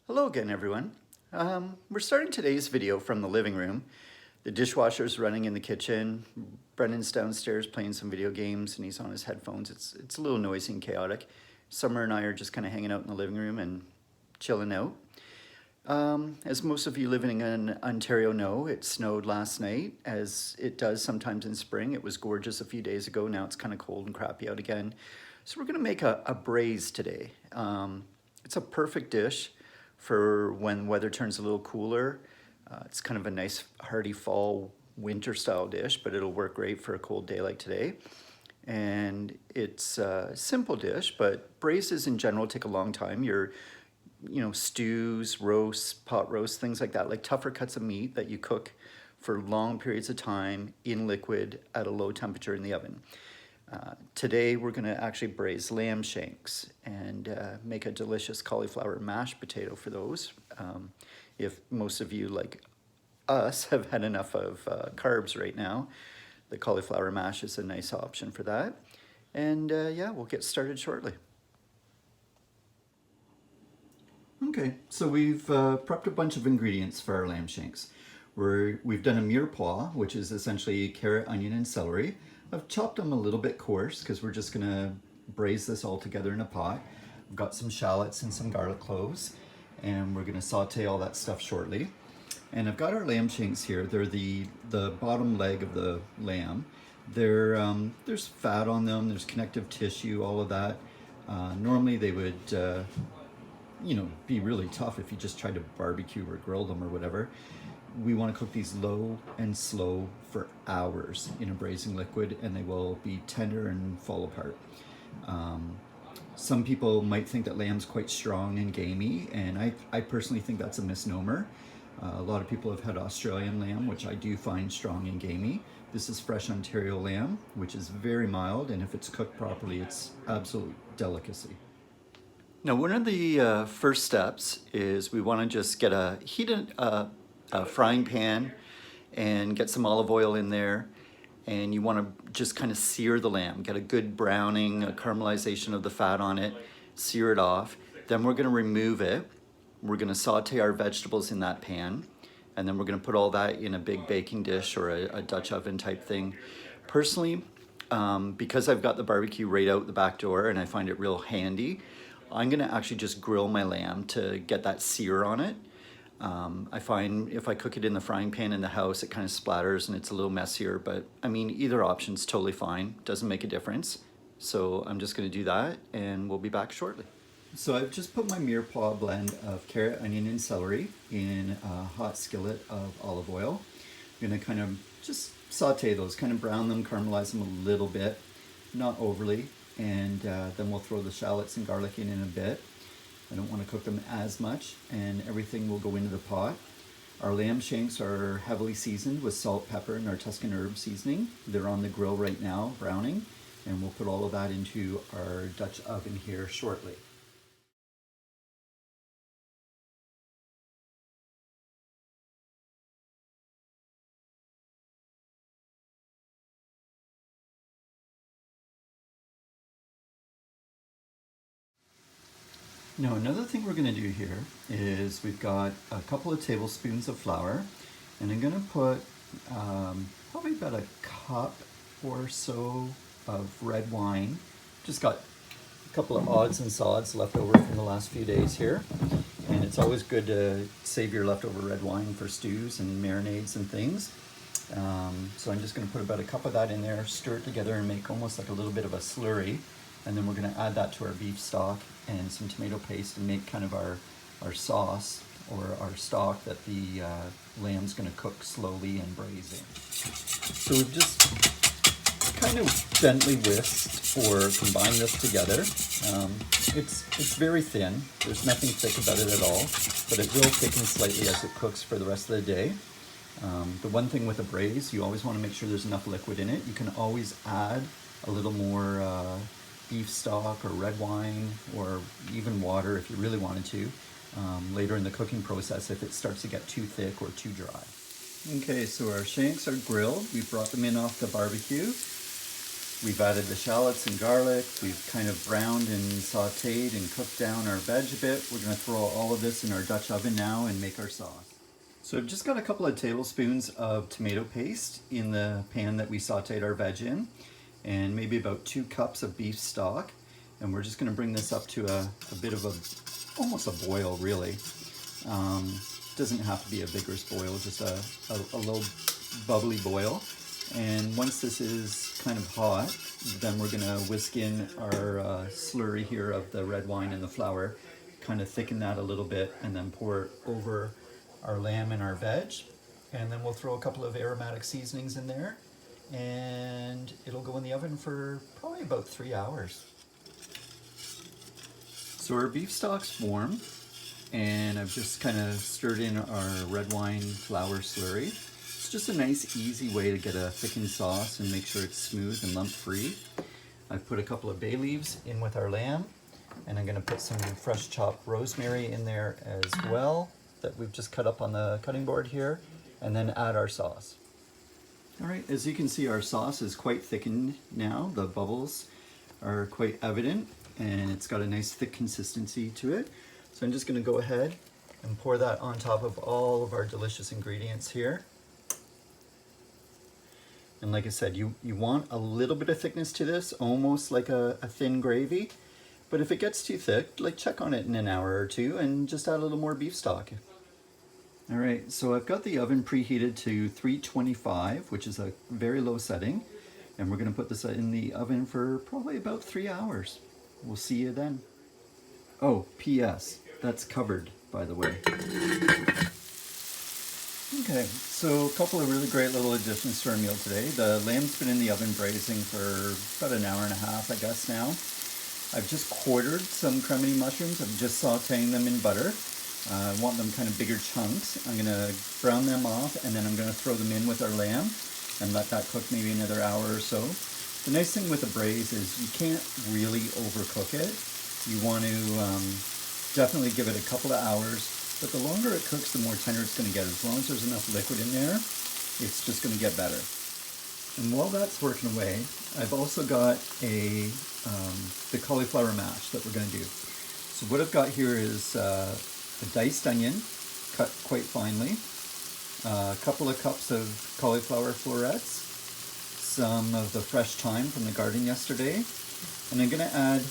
Hello again, everyone. We're starting today's video from the living room. The dishwasher's running in the kitchen. Brendan's downstairs playing some video games and he's on his headphones. It's a little noisy and chaotic. Summer and I are just kind of hanging out in the living room and chilling out. As most of you living in Ontario know, it snowed last night, as it does sometimes in spring. It was gorgeous a few days ago. Now it's kind of cold and crappy out again. So we're going to make a braise today. It's a perfect dish for when weather turns a little cooler. It's kind of a nice hearty fall winter style dish, but it'll work great for a cold day like today. And it's a simple dish, but braises in general take a long time. Stews, roasts, pot roasts, things like that, like tougher cuts of meat that you cook for long periods of time in liquid at a low temperature in the oven. Today we're going to actually braise lamb shanks and make a delicious cauliflower mashed potato for those. If most of you, like us, have had enough of carbs right now, the cauliflower mash is a nice option for that. And yeah, we'll get started shortly. Okay, so we've prepped a bunch of ingredients for our lamb shanks. We've done a mirepoix, which is essentially carrot, onion, and celery. I've chopped them a little bit coarse because we're just gonna braise this all together in a pot. I've got some shallots and some garlic cloves, and we're gonna saute all that stuff shortly. And I've got our lamb shanks here. They're the bottom leg of the lamb. There's fat on them, there's connective tissue, all of that. Normally they would be really tough if you just tried to barbecue or grill them or whatever. We want to cook these low and slow for hours in a braising liquid, and they will be tender and fall apart. Some people might think that lamb's quite strong and gamey, and I personally think that's a misnomer. A lot of people have had Australian lamb, which I do find strong and gamey. This is fresh Ontario lamb, which is very mild, and if it's cooked properly, it's absolute delicacy. Now, one of the first steps is we want to just get a frying pan and get some olive oil in there, and you want to just kind of sear the lamb, get a good browning, a caramelization of the fat on it, sear it off. Then we're going to remove it. We're going to saute our vegetables in that pan, and then we're going to put all that in a big baking dish or a Dutch oven type thing. Personally, because I've got the barbecue right out the back door and I find it real handy, I'm going to actually just grill my lamb to get that sear on it. I find if I cook it in the frying pan in the house, it kind of splatters and it's a little messier, but I mean, either option's totally fine. Doesn't make a difference. So I'm just going to do that, and we'll be back shortly. So I've just put my mirepoix blend of carrot, onion, and celery in a hot skillet of olive oil. I'm going to kind of just saute those, kind of brown them, caramelize them a little bit, not overly, and then we'll throw the shallots and garlic in a bit. I don't want to cook them as much, and everything will go into the pot. Our lamb shanks are heavily seasoned with salt, pepper, and our Tuscan herb seasoning. They're on the grill right now, browning, and we'll put all of that into our Dutch oven here shortly. Now, another thing we're going to do here is we've got a couple of tablespoons of flour, and I'm going to put probably about a cup or so of red wine. Just got a couple of odds and sods left over from the last few days here, and it's always good to save your leftover red wine for stews and marinades and things. So I'm just going to put about a cup of that in there, stir it together, and make almost like a little bit of a slurry. And then we're going to add that to our beef stock and some tomato paste and make kind of our sauce or our stock that the lamb's going to cook slowly and braising. So we've just kind of gently whisked or combined this together. It's very thin. There's nothing thick about it at all, but it will thicken slightly as it cooks for the rest of the day. The one thing with a braise, you always want to make sure there's enough liquid in it. You can always add a little more beef stock or red wine or even water if you really wanted to later in the cooking process if it starts to get too thick or too dry. Okay, so our shanks are grilled. We brought them in off the barbecue. We've added the shallots and garlic. We've kind of browned and sauteed and cooked down our veg a bit. We're going to throw all of this in our Dutch oven now and make our sauce. So I've just got a couple of tablespoons of tomato paste in the pan that we sauteed our veg in, and maybe about 2 cups of beef stock. And we're just going to bring this up to a bit of almost a boil, really. Doesn't have to be a vigorous boil, just a little bubbly boil. And once this is kind of hot, then we're going to whisk in our slurry here of the red wine and the flour, kind of thicken that a little bit, and then pour it over our lamb and our veg. And then we'll throw a couple of aromatic seasonings in there, and it'll go in the oven for probably about 3 hours. So our beef stock's warm, and I've just kind of stirred in our red wine flour slurry. It's just a nice, easy way to get a thickened sauce and make sure it's smooth and lump-free. I've put a couple of bay leaves in with our lamb, and I'm going to put some fresh chopped rosemary in there as well that we've just cut up on the cutting board here, and then add our sauce. All right, as you can see, our sauce is quite thickened now. The bubbles are quite evident, and it's got a nice thick consistency to it. So I'm just going to go ahead and pour that on top of all of our delicious ingredients here. And like I said, you want a little bit of thickness to this, almost like a thin gravy. But if it gets too thick, like check on it in an hour or two and just add a little more beef stock. All right, so I've got the oven preheated to 325, which is a very low setting. And we're going to put this in the oven for probably about 3 hours. We'll see you then. Oh, P.S. That's covered, by the way. Okay, so a couple of really great little additions to our meal today. The lamb's been in the oven braising for about an hour and a half, I guess now. I've just quartered some cremini mushrooms. I'm just sauteing them in butter. I want them kind of bigger chunks. I'm going to brown them off, and then I'm going to throw them in with our lamb and let that cook maybe another hour or so. The nice thing with a braise is you can't really overcook it. You want to definitely give it a couple of hours, but the longer it cooks, the more tender it's going to get. As long as there's enough liquid in there, it's just going to get better. And while that's working away, I've also got the cauliflower mash that we're going to do. So what I've got here is a diced onion, cut quite finely, a couple of cups of cauliflower florets, some of the fresh thyme from the garden yesterday, and I'm going to add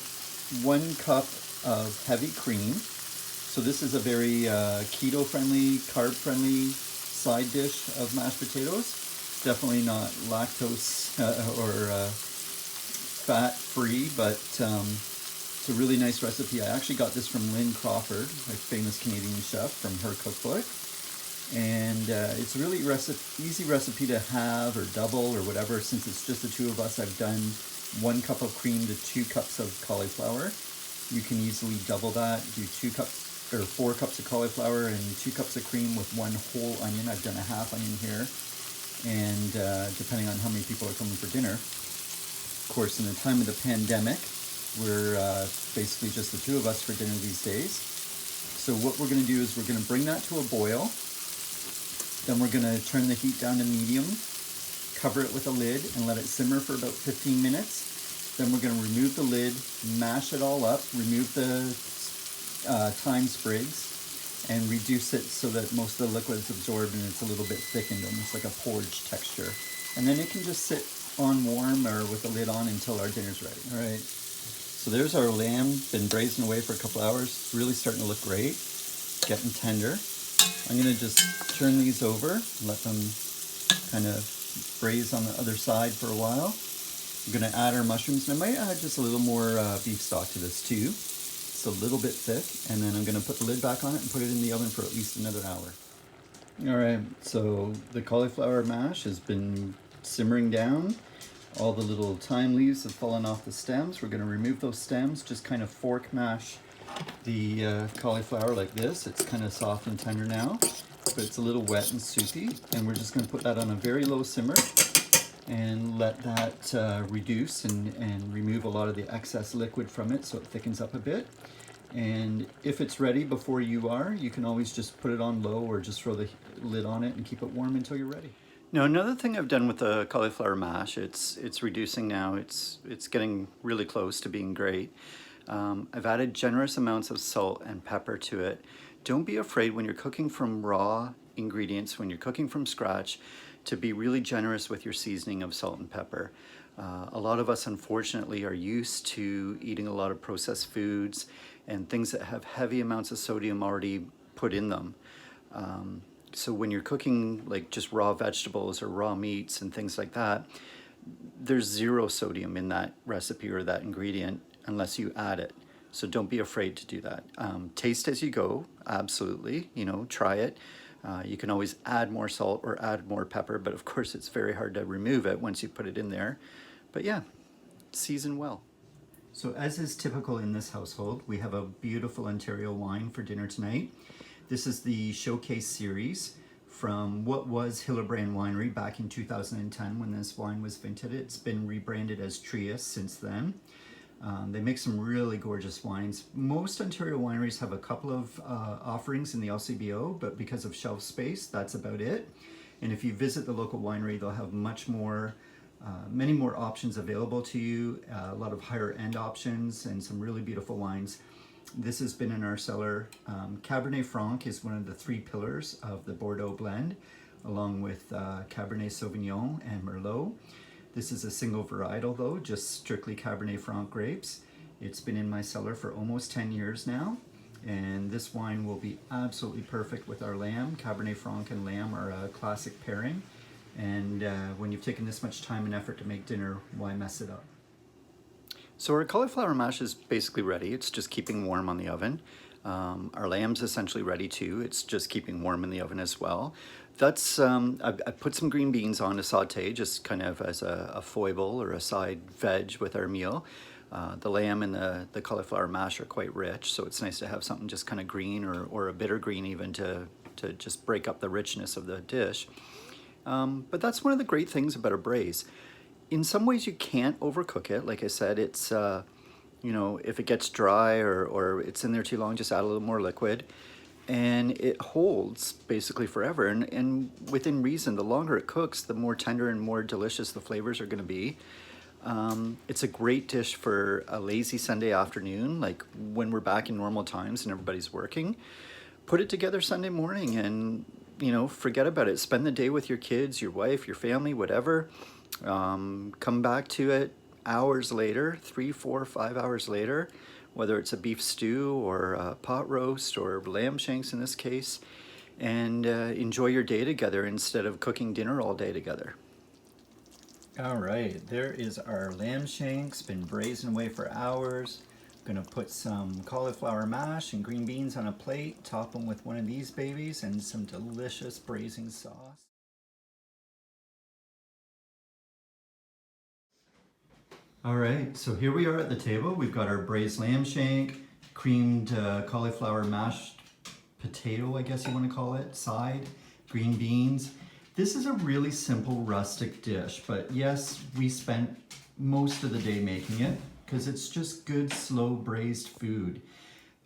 1 cup of heavy cream. So this is a very keto-friendly, carb-friendly side dish of mashed potatoes. Definitely not lactose or fat-free, but it's a really nice recipe. I actually got this from Lynn Crawford, a famous Canadian chef, from her cookbook. And it's a really easy recipe to have or double or whatever. Since it's just the two of us, I've done 1 cup of cream to 2 cups of cauliflower. You can easily double that, do 2 cups or 4 cups of cauliflower and 2 cups of cream with 1 whole onion. I've done a half onion here. And depending on how many people are coming for dinner. Of course, in the time of the pandemic, we're basically just the two of us for dinner these days. So what we're going to do is we're going to bring that to a boil. Then we're going to turn the heat down to medium, cover it with a lid, and let it simmer for about 15 minutes. Then we're going to remove the lid, mash it all up, remove the thyme sprigs, and reduce it so that most of the liquid's absorbed and it's a little bit thickened, almost like a porridge texture. And then it can just sit on warm or with the lid on until our dinner's ready. All right, so there's our lamb, been braising away for a couple hours. It's really starting to look great, getting tender. I'm going to just turn these over, let them kind of braise on the other side for a while. I'm going to add our mushrooms, and I might add just a little more beef stock to this too. It's a little bit thick, and then I'm going to put the lid back on it and put it in the oven for at least another hour. All right, so the cauliflower mash has been simmering down. All the little thyme leaves have fallen off the stems. We're going to remove those stems, just kind of fork mash the cauliflower like this. It's kind of soft and tender now, but it's a little wet and soupy, and we're just going to put that on a very low simmer and let that reduce and remove a lot of the excess liquid from it so it thickens up a bit. And if it's ready before you are, you can always just put it on low or just throw the lid on it and keep it warm until you're ready. Now, another thing I've done with the cauliflower mash, it's reducing now. It's getting really close to being great. I've added generous amounts of salt and pepper to it. Don't be afraid when you're cooking from raw ingredients, when you're cooking from scratch, to be really generous with your seasoning of salt and pepper. A lot of us, unfortunately, are used to eating a lot of processed foods and things that have heavy amounts of sodium already put in them. So when you're cooking like just raw vegetables or raw meats and things like that, there's zero sodium in that recipe or that ingredient unless you add it. So don't be afraid to do that. Taste as you go, absolutely. You know, try it. You can always add more salt or add more pepper, but of course it's very hard to remove it once you put it in there. But yeah, season well. So as is typical in this household, we have a beautiful Ontario wine for dinner tonight. This is the Showcase series from what was Hillebrand Winery back in 2010 when this wine was vinted. It's been rebranded as Trius since then. They make some really gorgeous wines. Most Ontario wineries have a couple of offerings in the LCBO, but because of shelf space, that's about it. And if you visit the local winery, they'll have much more, many more options available to you, a lot of higher end options and some really beautiful wines. This has been in our cellar. Cabernet Franc is one of the three pillars of the Bordeaux blend, along with Cabernet Sauvignon and Merlot. This is a single varietal though, just strictly Cabernet Franc grapes. It's been in my cellar for almost 10 years now, and this wine will be absolutely perfect with our lamb. Cabernet Franc and lamb are a classic pairing, and when you've taken this much time and effort to make dinner, why mess it up? So our cauliflower mash is basically ready. It's just keeping warm on the oven. Our lamb's essentially ready too. It's just keeping warm in the oven as well. That's I put some green beans on to saute just kind of as a foible or a side veg with our meal. The lamb and the cauliflower mash are quite rich, so it's nice to have something just kind of green or a bitter green even to just break up the richness of the dish. But that's one of the great things about a braise. In some ways you can't overcook it. Like I said, it's, you know, if it gets dry or it's in there too long, just add a little more liquid. And it holds basically forever. And within reason, the longer it cooks, the more tender and more delicious the flavors are gonna be. It's a great dish for a lazy Sunday afternoon, like when we're back in normal times and everybody's working. Put it together Sunday morning and, you know, forget about it. Spend the day with your kids, your wife, your family, whatever. Come back to it hours later, 3, 4, 5 hours later, whether it's a beef stew or a pot roast or lamb shanks in this case, and enjoy your day together instead of cooking dinner all day together. All right, there is our lamb shanks, been braising away for hours. Gonna put some cauliflower mash and green beans on a plate, top them with one of these babies and some delicious braising sauce. All right, so here we are at the table. We've got our braised lamb shank, creamed cauliflower mashed potato, I guess you want to call it, side, green beans. This is a really simple rustic dish, but yes, we spent most of the day making it because it's just good, slow braised food.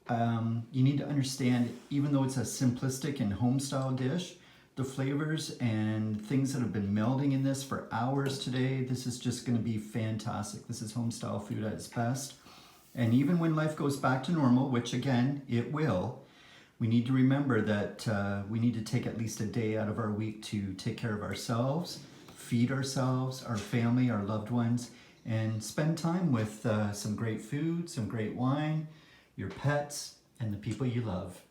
You need to understand, even though it's a simplistic and home style dish, the flavors and things that have been melding in this for hours today, this is just going to be fantastic. This is home style food at its best. And even when life goes back to normal, which again, it will, we need to remember that we need to take at least a day out of our week to take care of ourselves, feed ourselves, our family, our loved ones, and spend time with some great food, some great wine, your pets, and the people you love.